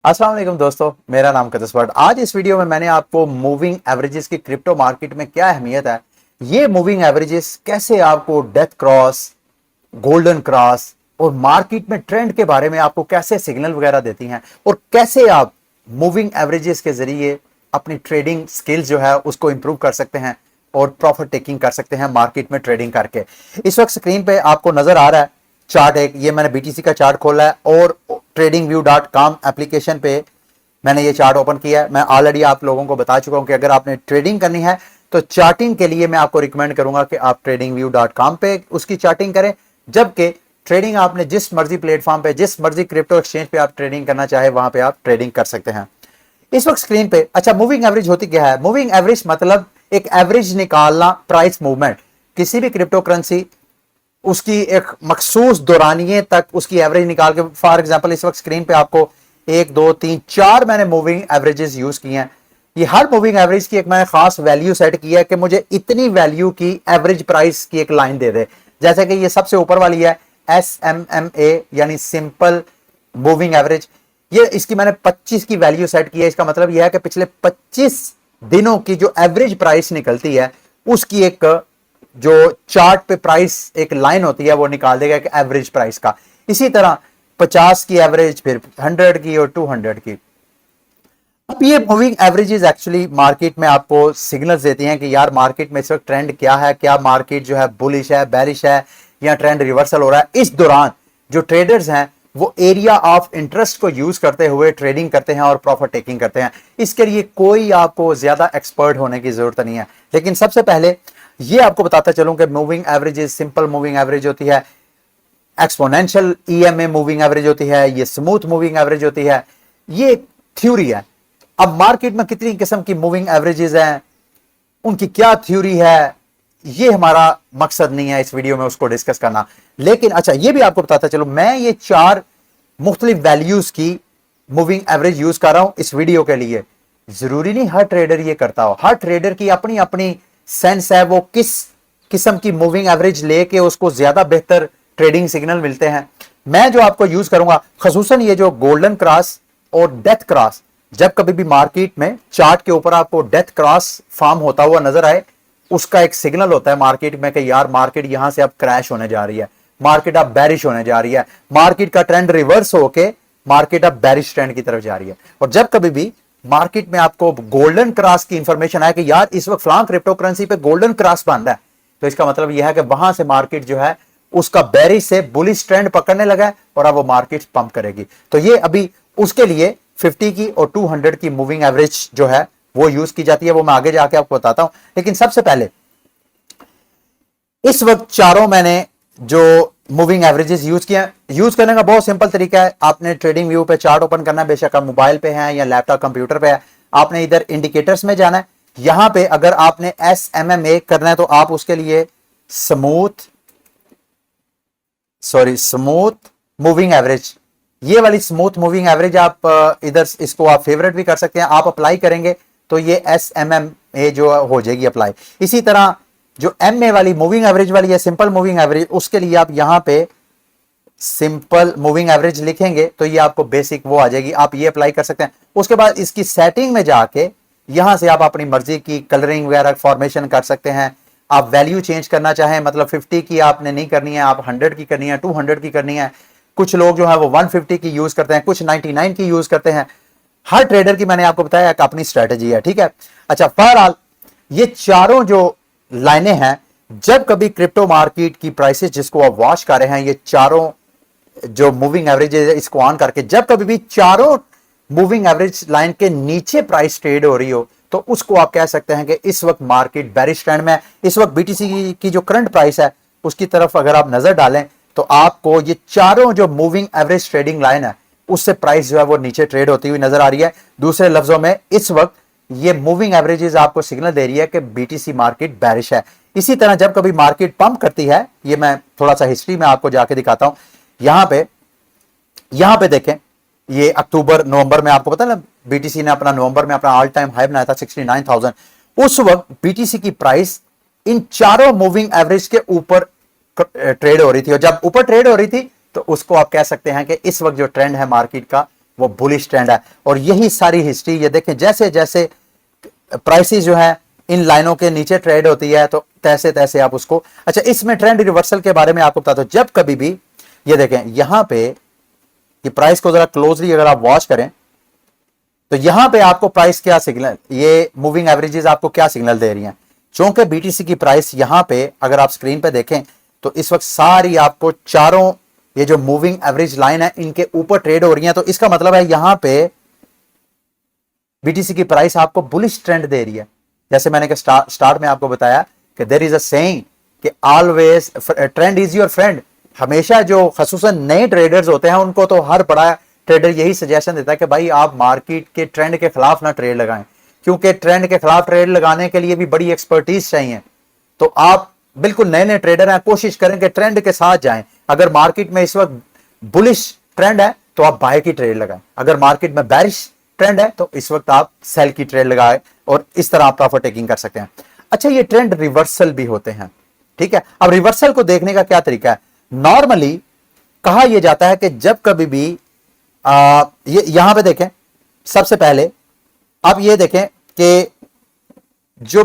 अस्सलाम वालेकुम दोस्तों, मेरा नाम कदस भट्ट। आज इस वीडियो में मैंने आपको मूविंग एवरेजेस की क्रिप्टो मार्केट में क्या अहमियत है, ये मूविंग एवरेजेस कैसे आपको डेथ क्रॉस, गोल्डन क्रॉस और मार्केट में ट्रेंड के बारे में आपको कैसे सिग्नल वगैरह देती हैं और कैसे आप मूविंग एवरेजेस के जरिए अपनी ट्रेडिंग स्किल्स जो है उसको इंप्रूव कर सकते हैं और प्रॉफिट टेकिंग कर सकते हैं मार्केट में ट्रेडिंग करके। इस वक्त स्क्रीन पे आपको नजर आ रहा है चार्ट, एक ये मैंने बीटीसी का चार्ट खोला है और tradingview.com एप्लीकेशन पे मैंने ये चार्ट ओपन किया है। मैं ऑलरेडी आप लोगों को बता चुका हूं कि अगर आपने ट्रेडिंग करनी है तो चार्टिंग के लिए मैं आपको रिकमेंड करूंगा कि आप tradingview.com पे उसकी चार्टिंग करें, जबकि ट्रेडिंग आपने जिस मर्जी प्लेटफॉर्म पे, जिस मर्जी क्रिप्टो एक्सचेंज पे आप ट्रेडिंग करना चाहे वहां पे आप ट्रेडिंग कर सकते हैं। इस वक्त स्क्रीन पे अच्छा, मूविंग एवरेज होती क्या है? मूविंग एवरेज मतलब एक एवरेज निकालना, प्राइस मूवमेंट। किसी भी क्रिप्टो करेंसी उसकी एक मखसूस दौरानिये तक उसकी एवरेज निकाल के, फॉर एग्जांपल इस वक्त स्क्रीन पे आपको 1 2 3 4 मैंने मूविंग एवरेजेस यूज किए हैं। ये हर मूविंग एवरेज की एक मैंने खास वैल्यू सेट की है कि मुझे इतनी वैल्यू की एवरेज प्राइस की एक लाइन दे दे। जैसे कि ये सबसे ऊपर वाली है SMMA यानी सिंपल मूविंग एवरेज, ये इसकी मैंने 25 की वैल्यू सेट की है। इसका मतलब यह है कि पिछले 25 दिनों की जो एवरेज प्राइस निकलती है उसकी एक जो चार्ट पे प्राइस एक लाइन होती है वो निकाल देगा एक एवरेज प्राइस का। इसी तरह 50 की एवरेज, फिर 100 की और 200 की। अब ये मूविंग एवरेजेस एक्चुअली मार्केट में आपको सिग्नल्स देती हैं कि यार मार्केट में इस वक्त ट्रेंड क्या है, क्या मार्केट जो है बुलिश है, बेरिश है या ट्रेंड रिवर्सल हो रहा है। इस दौरान जो ट्रेडर्स हैं वो एरिया ऑफ इंटरेस्ट को यूज करते हुए ट्रेडिंग करते हैं और प्रॉफिट टेकिंग करते हैं। इसके लिए कोई आपको ज्यादा एक्सपर्ट होने की जरूरत नहीं है। लेकिन सबसे पहले ये आपको बताता चलूं कि moving averages, simple moving average होती है, एक्सपोनेंशियल EMA मूविंग एवरेज होती है, ये स्मूथ मूविंग एवरेज होती है। ये थ्योरी है। अब मार्केट में कितनी किस्म की मूविंग एवरेजेस हैं, उनकी क्या थ्योरी है, ये हमारा मकसद नहीं है इस वीडियो में उसको डिस्कस करना। लेकिन अच्छा, ये भी आपको बताता चलो, मैं ये 4 मुख्तलिफ वैल्यूज की मूविंग एवरेज यूज कर रहा हूं इस वीडियो के लिए। जरूरी नहीं हर ट्रेडर ये करता हो, हर ट्रेडर की अपनी अपनी सेंस है, वो किस किस्म की मूविंग एवरेज लेके उसको ज्यादा बेहतर ट्रेडिंग सिग्नल मिलते हैं। मैं जो आपको यूज करूंगा खसूसन ये जो गोल्डन क्रॉस और डेथ क्रॉस, जब कभी भी मार्केट में चार्ट के ऊपर आपको डेथ क्रॉस फॉर्म होता हुआ नजर आए, उसका एक सिग्नल होता है मार्केट में कि यार मार्केट यहां से अब क्रैश होने जा रही है, मार्केट अब बैरिश होने जा रही है, मार्केट का ट्रेंड रिवर्स होके मार्केट अब बैरिश ट्रेंड की तरफ जा रही है। और जब कभी भी मार्केट में आपको गोल्डन क्रॉस की इंफॉर्मेशन है कि यार इस वक्त फ्लां क्रिप्टो करेंसी पे गोल्डन क्रॉस बन रहा है, तो इसका मतलब यह है कि वहां से मार्केट जो है उसका बेरिश से बुलिश ट्रेंड पकड़ने लगा है और अब वो मार्केट पंप करेगी। तो ये अभी उसके लिए 50 की और 200 की मूविंग एवरेज जो है वो यूज की जाती है, वो मैं आगे जाके आपको बताता हूं। लेकिन सबसे पहले इस वक्त चारों मैंने जो मूविंग एवरेजेस यूज किया, यूज करने का बहुत सिंपल तरीका है। आपने ट्रेडिंग व्यू पे चार्ट ओपन करना है, बेशक आप मोबाइल पे हैं या लैपटॉप कंप्यूटर पे है। आपने इधर इंडिकेटर्स में जाना है। यहां पे अगर आपने SMMA करना है तो आप उसके लिए स्मूथ मूविंग एवरेज, ये वाली स्मूथ मूविंग एवरेज आप इधर इसको आप फेवरेट भी कर सकते हैं। आप अप्लाई करेंगे तो ये SMMA जो हो जाएगी अप्लाई। इसी तरह जो MA वाली मूविंग एवरेज वाली है, सिंपल मूविंग एवरेज, उसके लिए आप यहां पे सिंपल मूविंग एवरेज लिखेंगे तो ये आपको बेसिक वो आ जाएगी, आप ये अप्लाई कर सकते हैं। उसके बाद इसकी सेटिंग में जाके यहां से आप अपनी मर्जी की कलरिंग वगैरह फॉर्मेशन कर सकते हैं। आप वैल्यू चेंज करना चाहें, मतलब 50 की आपने नहीं करनी है, आप 100 की करनी है, 200 की करनी है। कुछ लोग जो है वो 150 की यूज करते हैं, कुछ 99 की यूज करते हैं। हर ट्रेडर की मैंने आपको बताया एक अपनी स्ट्रेटेजी है, ठीक है। अच्छा, बहरहाल ये चारों जो लाइनें हैं, जब कभी क्रिप्टो मार्केट की प्राइसेस जिसको आप वॉच कर रहे हैं, ये चारों जो मूविंग एवरेज है इसको ऑन करके जब कभी भी चारों मूविंग एवरेज लाइन के नीचे प्राइस ट्रेड हो रही हो तो उसको आप कह सकते हैं कि इस वक्त मार्केट बेरिश ट्रेंड में है। इस वक्त BTC की जो करंट प्राइस है उसकी तरफ अगर आप नजर डालें तो आपको ये चारों जो मूविंग एवरेज ट्रेडिंग लाइन है उससे प्राइस जो है वो नीचे ट्रेड होती हुई नजर आ रही है। दूसरे लफ्जों में इस वक्त ये मूविंग एवरेजेस आपको सिग्नल दे रही है कि BTC मार्केट बेरिश है। इसी तरह जब कभी मार्केट पंप करती है, ये मैं थोड़ा सा हिस्ट्री में आपको जाके दिखाता हूं। यहां पे देखें, ये अक्टूबर नवंबर में आपको पता है ना, BTC ने अपना नवंबर में अपना ऑल टाइम हाई बनाया था 69,000। उस वक्त BTC की प्राइस इन चारों मूविंग एवरेज के ऊपर ट्रेड हो रही थी, और जब ऊपर ट्रेड हो रही थी तो उसको आप कह सकते हैं कि इस वक्त जो ट्रेंड है मार्केट का वो बुलिश ट्रेंड है। और यही सारी हिस्ट्री, ये देखें जैसे जैसे प्राइसेस जो है इन लाइनों के नीचे ट्रेड होती है तो तैसे तैसे आप उसको, अच्छा इसमें ट्रेंड रिवर्सल के बारे में आपको बताता हूं। जब कभी भी ये देखें यहां पे ये प्राइस को जरा क्लोजली अगर आप वॉच करें तो यहां पे आपको प्राइस क्या सिग्नल, ये मूविंग एवरेजेस आपको क्या सिग्नल दे रही हैं। चूंकि बीटीसी की प्राइस यहां पे अगर आप स्क्रीन पे देखें तो इस वक्त सारी आपको चारों ये जो मूविंग एवरेज लाइन है इनके ऊपर ट्रेड हो रही है, तो इसका मतलब है यहां पे बीटीसी की प्राइस आपको बुलिश ट्रेंड दे रही है। जैसे मैंने स्टार्ट में आपको बताया कि देयर इज अ सेइंग कि always trend is your friend. हमेशा जो खसूसन नए ट्रेडर्स होते हैं उनको तो हर बड़ा ट्रेडर यही सजेशन देता है कि भाई आप मार्केट के ट्रेंड के खिलाफ ना ट्रेड लगाएं, क्योंकि ट्रेंड के खिलाफ ट्रेड लगाने के लिए भी बड़ी एक्सपर्टीज चाहिए। तो आप बिल्कुल नए नए ट्रेडर हैं, कोशिश करें कि ट्रेंड के साथ जाएं। अगर मार्केट में इस वक्त बुलिश ट्रेंड है तो आप बाय की ट्रेड लगाएं, अगर मार्केट में बेरिश ट्रेंड है तो इस वक्त आप सेल की ट्रेड लगाएं और इस तरह आप प्रॉफिट टेकिंग कर सकते हैं। अच्छा ये ट्रेंड रिवर्सल भी होते हैं, ठीक है। अब रिवर्सल को देखने का क्या तरीका है, नॉर्मली कहा यह जाता है कि जब कभी भी ये यहां पे देखें, सबसे पहले आप ये देखें कि जो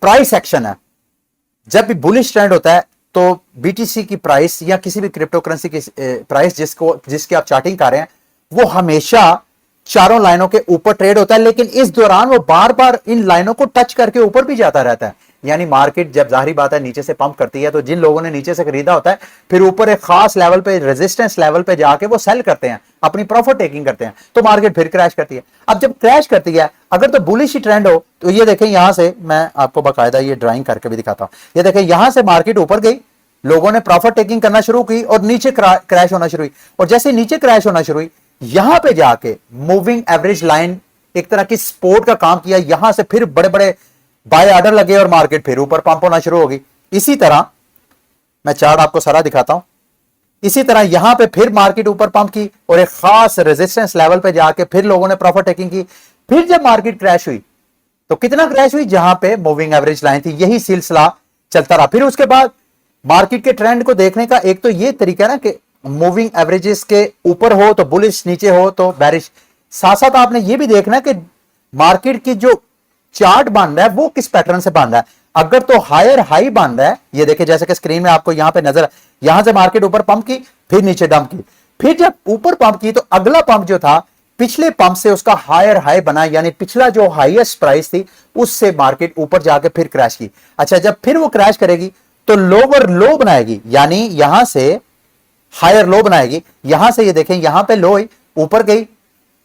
प्राइस एक्शन है, जब भी बुलिश ट्रेंड होता है तो बीटीसी की प्राइस या किसी भी क्रिप्टो करेंसी की प्राइस जिसकी आप चार्टिंग कर रहे हैं वो हमेशा चारों लाइनों के ऊपर ट्रेड होता है, लेकिन इस दौरान वो बार बार इन लाइनों को टच करके ऊपर भी जाता रहता है। यानी मार्केट जब जाहिर बात है नीचे से पंप करती है तो जिन लोगों ने नीचे से खरीदा होता है फिर ऊपर एक खास लेवल पे, रेजिस्टेंस लेवल पे जाके वो सेल करते हैं, अपनी प्रॉफिट टेकिंग करते हैं, तो मार्केट फिर क्रैश करती है। अब जब क्रैश करती है अगर तो बुलिश ट्रेंड हो तो ये देखें, यहां से मैं आपको बाकायदा ये ड्राइंग करके भी दिखाता हूं। ये देखें यहां से मार्केट ऊपर गई, लोगों ने प्रॉफिट टेकिंग करना शुरू की और नीचे क्रैश होना शुरू हुई, और जैसे नीचे क्रैश होना शुरू हुई यहां पे जाके मूविंग एवरेज लाइन एक तरह की सपोर्ट का काम किया, यहां से फिर बड़े बड़े बाय ऑर्डर लगे और मार्केट फिर ऊपर पंप होना शुरू होगी। इसी तरह मैं चार्ट आपको सारा दिखाता हूं, इसी तरह यहां पे फिर मार्केट ऊपर पंप की और एक खास रेजिस्टेंस लेवल पे जाके फिर लोगों ने प्रॉफिट टेकिंग की। फिर जब मार्केट क्रैश हुई तो कितना क्रैश हुई, जहां पे मूविंग एवरेज लाइन थी, यही सिलसिला चलता रहा। फिर उसके बाद मार्केट के ट्रेंड को देखने का एक तो ये तरीका ना कि मूविंग एवरेजेस के ऊपर हो तो बुलिश, नीचे हो तो बेरिश। साथ साथ आपने ये भी देखना कि मार्केट की जो चार्ट बन रहा है वो किस पैटर्न से बन रहा है। अगर तो हायर हाई बन रहा है, ये देखिए जैसे कि स्क्रीन में आपको यहां पे नजर, यहां से मार्केट ऊपर पंप की फिर नीचे डंप की, फिर जब ऊपर पंप की तो अगला पंप जो था पिछले पंप से उसका हायर हाई बना, यानी पिछला जो हाईएस्ट प्राइस थी उससे मार्केट ऊपर जाके फिर क्रैश की। अच्छा जब फिर वो क्रैश करेगी तो लोअर लो बनाएगी, यानी यहां से हायर लो बनाएगी। यहां से ये देखें यहां पे लो आई, ऊपर गई,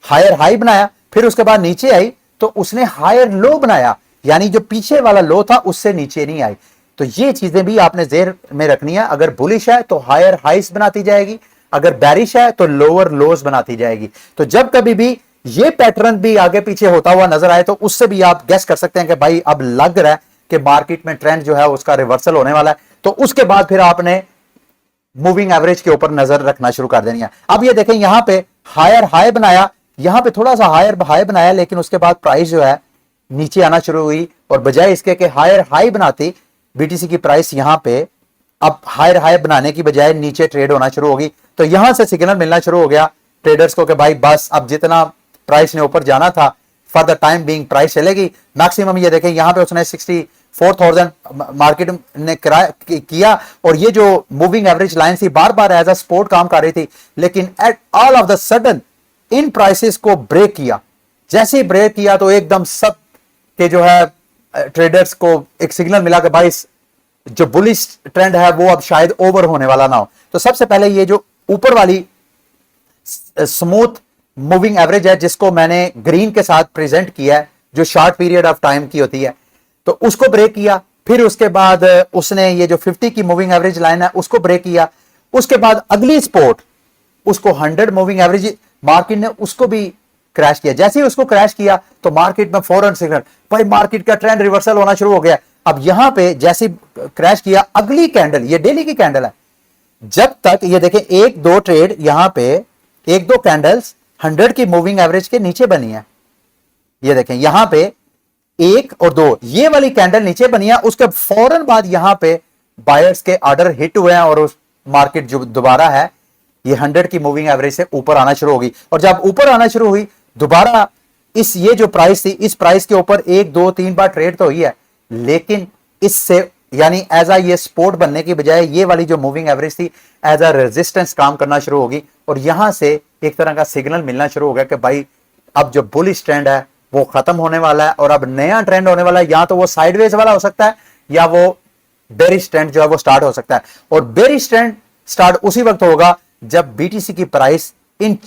हायर हाई बनाया, फिर उसके बाद नीचे आई तो उसने हायर लो बनाया, यानी जो पीछे वाला लो था उससे नीचे नहीं आई। तो ये चीजें भी आपने जेर में रखनी है। अगर बुलिश है तो हायर हाइस बनाती जाएगी, अगर बैरिश है तो लोअर लोज बनाती जाएगी। तो जब कभी भी ये पैटर्न भी आगे पीछे होता हुआ नजर आए तो उससे भी आप गेस कर सकते हैं कि भाई अब लग रहा है कि मार्केट में ट्रेंड जो है उसका रिवर्सल होने वाला है। तो उसके बाद फिर आपने मूविंग एवरेज के ऊपर नजर रखना शुरू कर देनी है। अब ये देखें यहां पे हायर हाई बनाया, यहां पे थोड़ा सा हायर हाई बनाया, लेकिन उसके बाद प्राइस जो है नीचे आना शुरू हुई और बजाय इसके कि हायर हाई बनाती बीटीसी की प्राइस यहां पे अब हायर हाई बनाने की बजाय नीचे ट्रेड होना शुरू होगी। तो यहां से सिग्नल मिलना शुरू हो गया ट्रेडर्स को कि भाई बस अब जितना प्राइस ने ऊपर जाना था for the time being price चलेगी मैक्सिमम। ये देखें यहां पे उसने 64,000 मार्केट ने किया और ये जो मूविंग एवरेज लाइन थी बार बार एज अ सपोर्ट काम कर रही थी, लेकिन at all of the sudden in prices को ब्रेक किया। जैसे ही ब्रेक किया तो एकदम सब के जो है ट्रेडर्स को एक सिग्नल मिला कि भाई जो बुलिश ट्रेंड है वो अब शायद ओवर होने वाला ना हो। तो सबसे पहले ये जो ऊपर वाली स्मूथ मूविंग एवरेज है जिसको मैंने ग्रीन के साथ प्रेजेंट किया है, जो शॉर्ट पीरियड ऑफ टाइम की होती है, तो उसको ब्रेक किया। फिर उसके बाद उसने ये जो 50 की मूविंग एवरेज लाइन है उसको ब्रेक किया। उसके बाद अगली सपोर्ट उसको 100 मूविंग एवरेज मार्केट ने उसको भी क्रैश किया। जैसे ही उसको क्रैश किया तो मार्केट में फौरन सिग्नल, भाई मार्केट का ट्रेंड रिवर्सल होना शुरू हो गया। अब यहां पे जैसे क्रैश किया अगली कैंडल, ये डेली की कैंडल है, जब तक ये देखें एक दो ट्रेड यहां पे एक दो कैंडल्स 100 की मूविंग एवरेज के नीचे बनी है। ये देखें यहां पे एक और दो ये वाली कैंडल नीचे बनी है, उसके फौरन बाद यहां पे बायर्स के ऑर्डर हिट हुए हैं और उस मार्केट जो दोबारा है ये 100 की मूविंग एवरेज से ऊपर आना शुरू होगी, और जब ऊपर आना शुरू हुई दोबारा इस ये जो प्राइस थी इस प्राइस के ऊपर 1 2 3 बार ट्रेड तो हुई है, लेकिन इससे यानी एज ये सपोर्ट बनने की बजाय ये वाली जो मूविंग एवरेज थी एज अ रेजिस्टेंस काम करना शुरू होगी, और यहां से एक तरह का सिग्नल मिलना शुरू हो गया कि भाई अब जो बुलिश ट्रेंड है वो खत्म होने वाला है और अब नया ट्रेंड होने वाला है। या तो वो साइडवेज वाला हो सकता है या वो बेरिश ट्रेंड जो है वो स्टार्ट हो सकता है, और बेरिश ट्रेंड स्टार्ट उसी वक्त होगा जब बीटीसी की प्राइस इन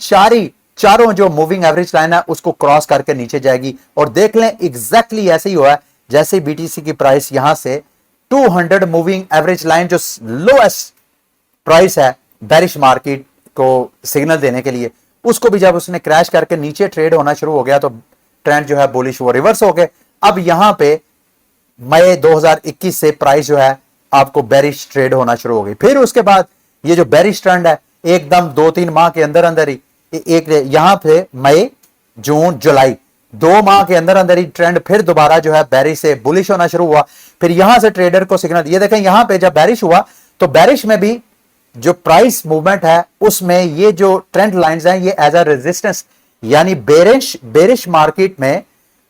चारों जो मूविंग एवरेज लाइन है उसको क्रॉस करके नीचे जाएगी। और देख लें एग्जैक्टली ऐसे ही हुआ है, जैसे बीटीसी की प्राइस यहां से 200 मूविंग एवरेज लाइन जो लोएस्ट प्राइस है बेरिश मार्केट को सिग्नल देने के लिए, उसको भी जब उसने क्रैश करके नीचे ट्रेड होना शुरू हो गया तो ट्रेंड जो है बुलिश वो रिवर्स हो गए। अब यहां पे मई 2021 से प्राइस जो है आपको बेरिश ट्रेड होना शुरू हो गई। फिर उसके बाद ये जो बेरिश ट्रेंड है एकदम 2-3 माह के अंदर अंदर ही एक यहां पे मई जून जुलाई 2 माह के अंदर अंदर ही ट्रेंड फिर दोबारा जो है बेरिश से बुलिश होना शुरू हुआ। फिर यहां से ट्रेडर को सिग्नल, ये देखें यहां पे जब बेरिश हुआ तो बेरिश में भी जो प्राइस मूवमेंट है उसमें ये जो ट्रेंड लाइंस हैं ये एज अ रेजिस्टेंस, यानी बेरिश मार्केट में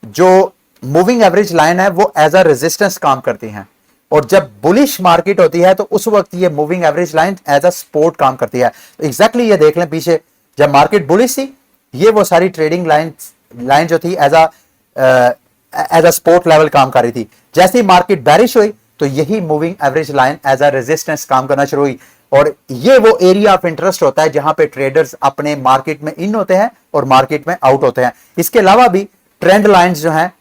जो मूविंग एवरेज लाइन है वो एज अ रेजिस्टेंस काम करती हैं, और जब बुलिश मार्केट होती है तो उस वक्त ये moving average line as a support काम करती है। एग्जैक्टली ये देख लें पीछे जब मार्केट बुलिश थी ये वो सारी ट्रेडिंग लाइन जो थी एज अ सपोर्ट लेवल काम कर रही थी। जैसे ही मार्केट बेरिश हुई तो यही moving average line as a resistance काम करना शुरू हुई, और ये वो एरिया ऑफ इंटरेस्ट होता है जहां पे ट्रेडर्स अपने मार्केट में इन होते हैं और मार्केट में आउट होते हैं। इसके अलावा भी ट्रेंड लाइंस जो हैं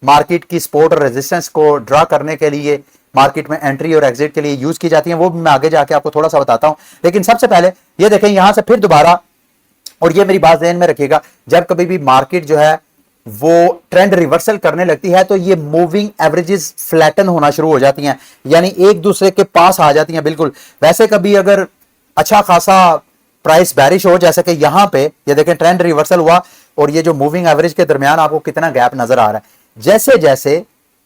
मार्केट की सपोर्ट और रेजिस्टेंस को ड्रा करने के लिए मार्केट में एंट्री और एग्जिट के लिए यूज की जाती हैं, वो भी मैं आगे जाके आपको थोड़ा सा बताता हूं। लेकिन सबसे पहले ये देखें यहां से फिर दोबारा, और ये मेरी बात ध्यान में रखिएगा, जब कभी भी मार्केट जो है वो ट्रेंड रिवर्सल करने लगती है तो ये मूविंग एवरेजेस फ्लैटन होना शुरू हो जाती हैं, यानी एक दूसरे के पास आ जाती हैं बिल्कुल। वैसे कभी अगर अच्छा खासा प्राइस बैरिश हो, जैसे कि यहां पे ये देखें ट्रेंड रिवर्सल हुआ और ये जो मूविंग एवरेज के दरमियान आपको कितना गैप नजर आ रहा है। जैसे जैसे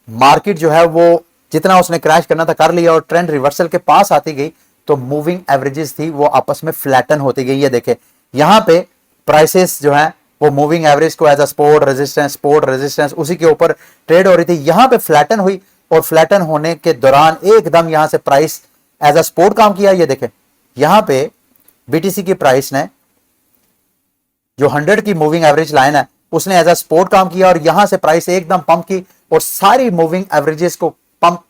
मार्केट जो है वो जितना उसने क्रैश करना था कर लिया और ट्रेंड रिवर्सल के पास आती गई तो मूविंग एवरेजेस थी वो आपस में फ्लैटन होती गई। ये देखें यहां पे प्राइसेस जो है वो मूविंग एवरेज को एज अ सपोर्ट रेजिस्टेंस उसी के ऊपर ट्रेड हो रही थी, यहां पे फ्लैटन हुई, और फ्लैटन होने के दौरान एकदम यहां से प्राइस एज अ सपोर्ट काम किया। ये देखें यहां पे बीटीसी की प्राइस ने जो 100 की मूविंग एवरेज लाइन है उसने एज अ सपोर्ट काम किया, और यहां से प्राइस एकदम पंप की और सारी मूविंग एवरेजेस को पंप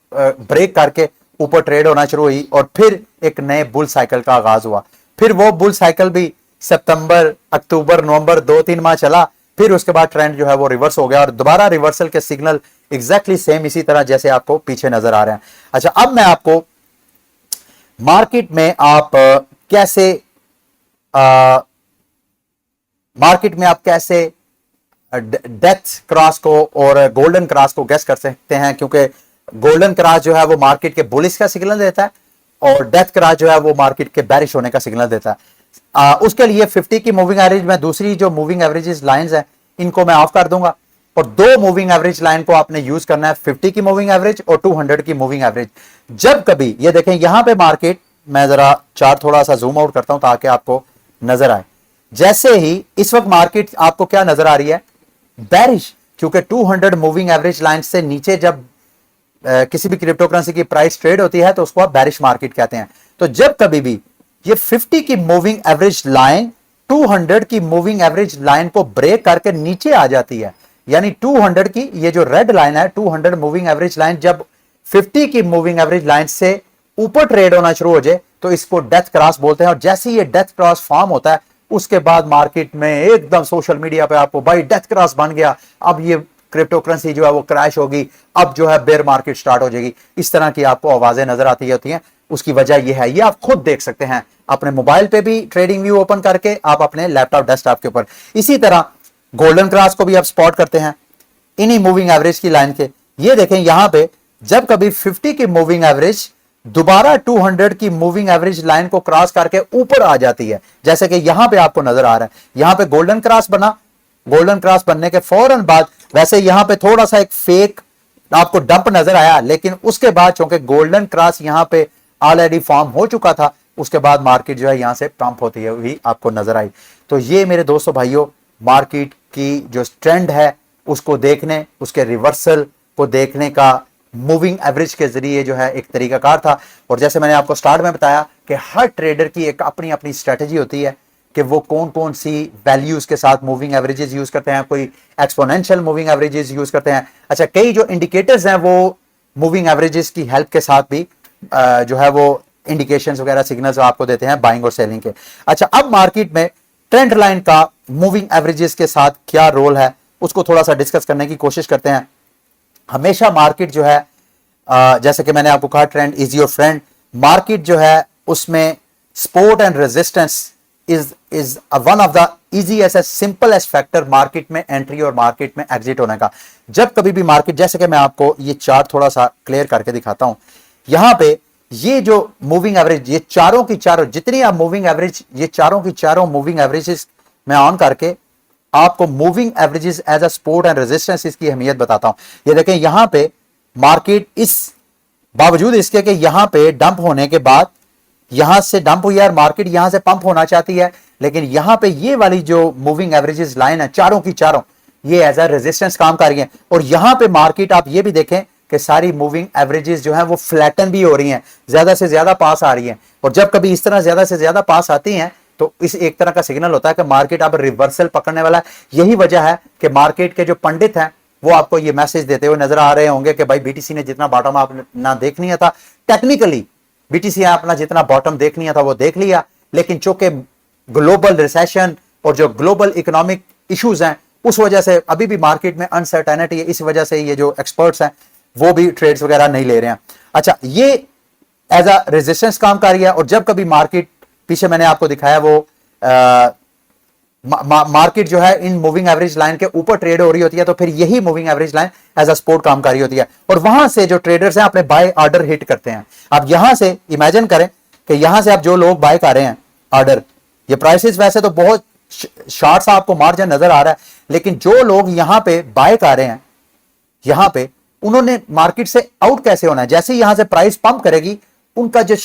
ब्रेक करके ऊपर ट्रेड होना शुरू हुई, और फिर एक नए बुल साइकिल का आगाज हुआ। फिर वो बुल साइकिल भी सितंबर अक्टूबर नवंबर 2-3 माह चला, फिर उसके बाद ट्रेंड जो है वो रिवर्स हो गया और दोबारा रिवर्सल के सिग्नल एग्जैक्टली सेम इसी तरह जैसे आपको पीछे नजर आ रहे हैं। अच्छा, अब मैं आपको मार्केट में आप कैसे डेथ क्रॉस को और गोल्डन क्रॉस को गेस कर सकते हैं, क्योंकि गोल्डन क्रॉस जो है वो मार्केट के बुलिश का सिग्नल देता है और डेथ क्रॉस जो है वो मार्केट के बेरिश होने का सिग्नल देता है। उसके लिए 50 की मूविंग एवरेज में दूसरी जो मूविंग एवरेजेस लाइंस हैं इनको मैं ऑफ कर दूंगा, और दो मूविंग एवरेज लाइन को आपने यूज करना है, 50 की मूविंग एवरेज और 200 की मूविंग एवरेज। जब कभी ये देखें यहां पे मार्केट, मैं जरा चार्ट थोड़ा सा जूम आउट करता हूं ताकि आपको नजर आए। जैसे ही इस वक्त मार्केट आपको क्या नजर आ रही है, बेरिश, क्योंकि 200 मूविंग एवरेज लाइन से नीचे जब किसी भी क्रिप्टो करेंसी की प्राइस ट्रेड होती है तो उसको आप बेरिश मार्केट कहते हैं। तो जब कभी भी ये 50 की मूविंग एवरेज लाइन 200 की मूविंग एवरेज लाइन को ब्रेक करके नीचे आ जाती है, यानी 200 की ये जो रेड लाइन है 200 मूविंग एवरेज लाइन जब 50 की मूविंग एवरेज लाइन से ऊपर ट्रेड होना शुरू हो जाए तो इसको डेथ क्रॉस बोलते हैं। और जैसे ये डेथ क्रॉस फॉर्म होता है उसके बाद मार्केट में एकदम सोशल मीडिया पे आपको भाई डेथ क्रॉस बन गया, अब ये क्रिप्टो करेंसी जो है वो क्रैश होगी, अब जो है बेयर मार्केट स्टार्ट हो जाएगी, इस तरह की आपको आवाजें नजर आती होती हैं। उसकी वजह यह है, ये आप खुद देख सकते हैं अपने मोबाइल पे भी ट्रेडिंग व्यू ओपन करके, आप अपने लैपटॉप डेस्कटॉप के ऊपर। इसी तरह गोल्डन क्रॉस को भी आप स्पॉट करते हैं इन्हीं मूविंग एवरेज की लाइन के। ये देखें यहां पे जब कभी 50 की मूविंग एवरेज दोबारा 200 की मूविंग एवरेज लाइन को क्रॉस करके ऊपर आ जाती है, जैसे कि यहां पे आपको नजर आ रहा है, यहां पे गोल्डन क्रॉस बना, गोल्डन क्रॉस बनने के फौरन बाद वैसे यहां पे थोड़ा सा एक फेक आपको डंप नजर आया, लेकिन उसके बाद चूंकि गोल्डन क्रॉस यहां पे ऑलरेडी फॉर्म हो चुका था उसके बाद मार्केट जो है यहां से पंप होती है हुई आपको नजर आई। तो ये मेरे दोस्तों भाइयों मार्केट की जो ट्रेंड है उसको देखने, उसके रिवर्सल को देखने का मूविंग एवरेज के जरिए जो है एक तरीकाकार था। और जैसे मैंने आपको स्टार्ट में बताया कि हर ट्रेडर की एक अपनी अपनी स्ट्रेटेजी होती है कि वो कौन कौन सी वैल्यूज के साथ मूविंग एवरेजेस यूज करते हैं, कोई एक्सपोनेंशियल मूविंग एवरेजेस यूज करते हैं। अच्छा, कई जो इंडिकेटर्स हैं वो मूविंग एवरेजेस की हेल्प के साथ भी जो है वो इंडिकेशंस वगैरह सिग्नल्स आपको देते हैं बाइंग और सेलिंग के। अच्छा, अब मार्केट में ट्रेंड लाइन का मूविंग एवरेजेस के साथ क्या रोल है उसको थोड़ा सा डिस्कस करने की कोशिश करते हैं। हमेशा मार्केट जो है जैसे कि मैंने आपको कहा trend is your friend, market जो है उसमें support and resistance is one of the easiest simplest factor market में एंट्री और मार्केट में एग्जिट होने का। जब कभी भी मार्केट, जैसे कि मैं आपको ये चार्ट थोड़ा सा क्लियर करके दिखाता हूं, यहां पे ये जो मूविंग एवरेज, ये चारों की चारों जितनी आप मूविंग एवरेज, ये चारों की चारों मूविंग एवरेजेस मैं ऑन करके आपको moving averages as a support and resistance इसकी अहमियत बताता हूं। ये देखें यहां पे मार्केट इस बावजूद इसके कि यहां पे डंप होने के बाद यहां से डंप हुई है, मार्केट यहां से पंप होना चाहती है, लेकिन यहां पे ये वाली जो मूविंग एवरेजेस लाइन है चारों की चारों ये एज अ रेजिस्टेंस काम कर रही है। और यहां पे मार्केट आप ये भी देखें कि सारी मूविंग एवरेजेस जो है वो फ्लैटन भी हो रही हैं, ज्यादा से ज्यादा पास आ रही हैं। और जब कभी इस तरह ज्यादा से ज्यादा पास आती हैं तो इस एक तरह का सिग्नल होता है कि मार्केट अब रिवर्सल पकड़ने वाला है। यही वजह है कि मार्केट के जो पंडित हैं वो आपको ये मैसेज देते हुए नजर आ रहे होंगे कि भाई बीटीसी ने जितना बॉटम आप ना देख लिया था, टेक्निकली बीटीसी अपना जितना बॉटम देख लिया था वो देख लिया, लेकिन चूंकि ग्लोबल रिसेशन और जो ग्लोबल इकोनॉमिक इश्यूज हैं उस वजह से अभी भी मार्केट में अनसर्टेनिटी है, इस वजह से ये जो एक्सपर्ट्स हैं वो भी ट्रेड्स वगैरह नहीं ले रहे हैं। अच्छा, ये एज अ रेजिस्टेंस काम कर रही है। और जब कभी मार्केट, पीछे मैंने आपको दिखाया वो मार्केट जो है इन मूविंग एवरेज लाइन के ऊपर ट्रेड हो रही होती है, तो फिर यही moving average line as a support काम कर रही होती है और वहां से जो ट्रेडर्स हैं अपने बाय ऑर्डर हिट करते हैं। अब यहां से इमेजिन करें कि यहां से आप जो लोग बाय कर रहे हैं ऑर्डर, ये प्राइसेस वैसे तो बहुत शॉर्ट सा आपको मार्जिन नजर आ रहा है, लेकिन जो लोग यहां पे बाय कर रहे हैं यहां पे उन्होंने मार्केट से आउट कैसे होना है। जैसे यहां से प्राइस पंप करेगी उनका जो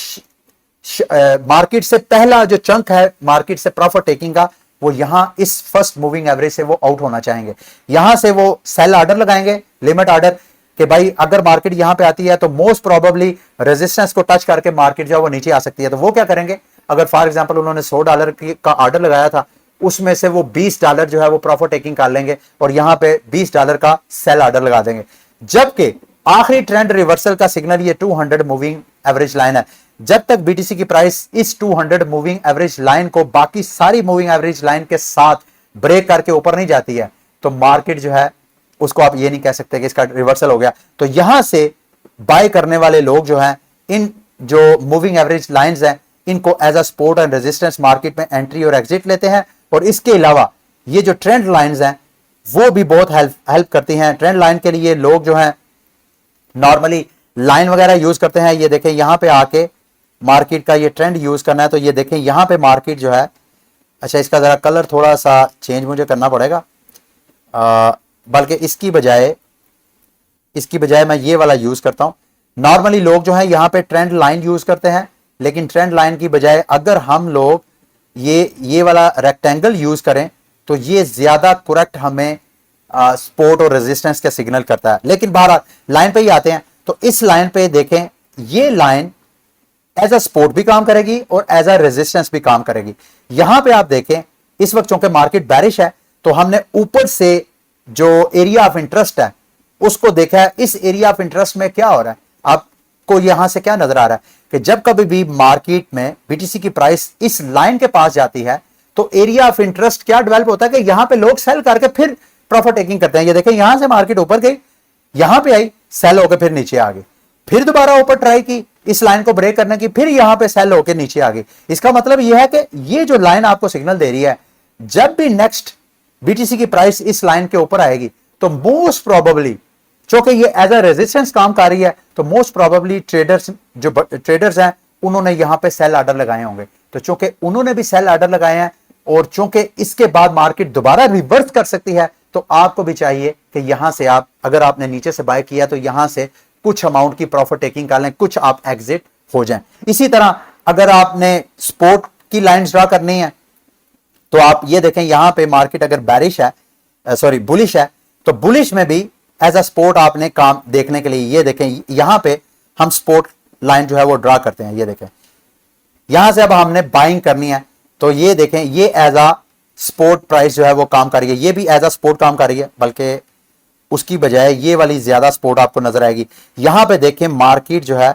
मार्केट से पहला जो चंक है मार्केट से प्रॉफिट टेकिंग का, वो यहां इस फर्स्ट मूविंग एवरेज से वो आउट होना चाहेंगे। यहां से वो सेल ऑर्डर लगाएंगे, लिमिट ऑर्डर, कि भाई अगर मार्केट यहां पे आती है तो मोस्ट प्रोबेबली रेजिस्टेंस को टच करके मार्केट जो वो नीचे आ सकती है। तो वो क्या करेंगे, अगर फॉर एग्जांपल उन्होंने $100 का ऑर्डर लगाया था, उसमें से वो $20 जो है वो प्रॉफिट टेकिंग कर लेंगे और यहां पे $20 का सेल ऑर्डर लगा देंगे। जबकि आखिरी ट्रेंड रिवर्सल का सिग्नल ये 200 मूविंग एवरेज लाइन है। जब तक बीटीसी की प्राइस इस 200 मूविंग एवरेज लाइन को बाकी सारी मूविंग एवरेज लाइन के साथ ब्रेक करके ऊपर नहीं जाती है तो मार्केट जो है उसको आप ये नहीं कह सकते कि इसका रिवर्सल हो गया। तो यहां से बाय करने वाले लोग जो हैं इन जो मूविंग एवरेज लाइंस हैं इनको as a support and resistance market में एंट्री और एग्जिट लेते हैं। और इसके अलावा ये जो ट्रेंड लाइंस हैं वो भी बहुत हेल्प करती हैं। ट्रेंड लाइन के लिए लोग जो हैं नॉर्मली लाइन वगैरह यूज करते हैं। ये देखें यहां पे आके मार्केट का ये ट्रेंड यूज करना है तो ये देखें यहां पे मार्केट जो है, अच्छा इसका जरा कलर थोड़ा सा चेंज मुझे करना पड़ेगा, बल्कि इसकी बजाय मैं ये वाला यूज करता हूं। नॉर्मली लोग जो है यहां पे ट्रेंड लाइन यूज करते हैं, लेकिन ट्रेंड लाइन की बजाय अगर हम लोग ये वाला रेक्टेंगल यूज करें तो ये ज्यादा करेक्ट हमें सपोर्ट और रेजिस्टेंस का सिग्नल करता है। लेकिन बहरहाल लाइन पे ही आते हैं तो इस लाइन पे देखें ये लाइन एज अ सपोर्ट भी काम करेगी और एज अ रेजिस्टेंस भी काम करेगी। यहां पे आप देखें इस वक्त चूंकि मार्केट बैरिश है तो हमने ऊपर से जो एरिया ऑफ इंटरेस्ट है उसको देखा है। इस एरिया ऑफ इंटरेस्ट में क्या हो रहा है, आपको यहां से क्या नजर आ रहा है कि जब कभी भी मार्केट में बीटीसी की प्राइस इस लाइन के पास जाती है तो एरिया ऑफ इंटरेस्ट क्या डेवलप होता है कि यहां पे लोग सेल करके फिर प्रॉफिट टेकिंग करते हैं। ये देखें यहां से मार्केट ऊपर गई, यहां पे आई, सेल होकर फिर नीचे आ गई, फिर दोबारा ऊपर ट्राई की इस लाइन को ब्रेक करने की, फिर यहां पे सेल होकर नीचे आ गई। इसका मतलब यह है कि ये जो लाइन आपको सिग्नल दे रही है जब भी नेक्स्ट बीटीसी की प्राइस इस लाइन के ऊपर आएगी तो मोस्ट प्रोबेबली चूंकि ये एज अ रेजिस्टेंस काम कर रही है तो मोस्ट प्रोबेबली ट्रेडर्स हैं उन्होंने यहां पे सेल ऑर्डर लगाए होंगे। तो चूंकि उन्होंने भी सेल ऑर्डर लगाए हैं और चूंकि इसके बाद मार्केट दोबारा रिवर्स कर सकती है तो आपको भी चाहिए कि यहां से आप, अगर आपने नीचे से बाय किया तो यहां से कुछ अमाउंट की प्रॉफिट टेकिंग कर लें, कुछ आप एग्जिट हो जाएं। इसी तरह अगर आपने सपोर्ट की लाइन ड्रा करनी है तो आप ये देखें, यहां पे मार्केट अगर बैरिश है, सॉरी बुलिश है, तो बुलिश में भी एज अ सपोर्ट आपने काम देखने के लिए ये देखें, यहां पे हम सपोर्ट लाइन जो है वो ड्रा करते हैं। ये देखें, यहां से अब हमने बाइंग करनी है, तो ये देखें ये एज अ सपोर्ट प्राइस जो है वो काम कर रही है, ये भी एज अ सपोर्ट काम कर रही है, बल्कि उसकी बजाय ये वाली ज्यादा सपोर्ट आपको नजर आएगी। यहां पे देखें मार्केट जो है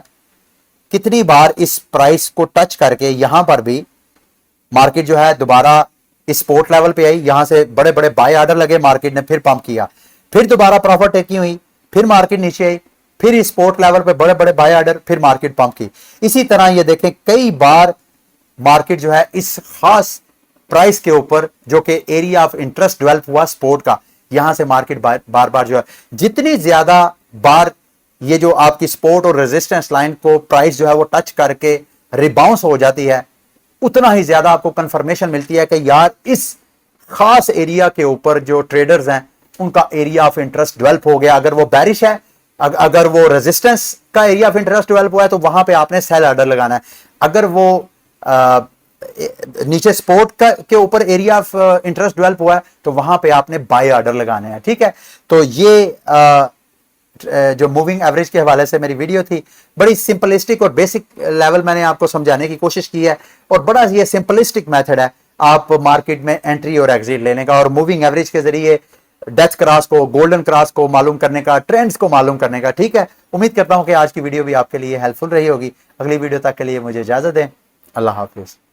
कितनी बार इस प्राइस को टच करके यहां पर भी मार्केट जो है दोबारा इस सपोर्ट लेवल पे आई, यहां से बड़े बड़े बाय ऑर्डर लगे, मार्केट ने फिर पंप किया, फिर दोबारा प्रॉफिट टेकिंग हुई, फिर मार्केट नीचे आई, फिर इस सपोर्ट लेवल पे बड़े बड़े बाय ऑर्डर, फिर मार्केट पंप की। इसी तरह ये देखें कई बार मार्केट जो है इस खास प्राइस के ऊपर जो कि एरिया ऑफ इंटरेस्ट डेवलप हुआ सपोर्ट का, यहां से मार्केट बार बार जो है जितनी ज्यादा बार ये जो आपकी सपोर्ट और रेजिस्टेंस लाइन को प्राइस जो है वो टच करके रिबाउंस हो जाती है, उतना ही ज्यादा आपको कंफर्मेशन मिलती है कि यार इस खास एरिया के ऊपर जो ट्रेडर्स हैं उनका एरिया ऑफ इंटरेस्ट डेवलप हो गया। अगर वो बैरिश है, अगर वो रेजिस्टेंस का एरिया ऑफ इंटरेस्ट डेवलप हुआ है तो वहां पे आपने सेल ऑर्डर लगाना है। अगर वो नीचे सपोर्ट के ऊपर एरिया ऑफ इंटरेस्ट डेवलप हुआ है तो वहां पे आपने बाय ऑर्डर लगाने हैं। ठीक है, तो ये जो मूविंग एवरेज के हवाले से मेरी वीडियो थी, बड़ी सिंपलिस्टिक और बेसिक लेवल मैंने आपको समझाने की कोशिश की है, और बड़ा ये सिंपलिस्टिक मेथड है आप मार्केट में एंट्री और एग्जिट लेने का, और मूविंग एवरेज के जरिए डेथ क्रॉस को, गोल्डन क्रॉस को मालूम करने का, ट्रेंड्स को मालूम करने का। ठीक है, उम्मीद करता हूं कि आज की वीडियो भी आपके लिए हेल्पफुल रही होगी। अगली वीडियो तक के लिए मुझे इजाजत दें। अल्लाह हाफिज।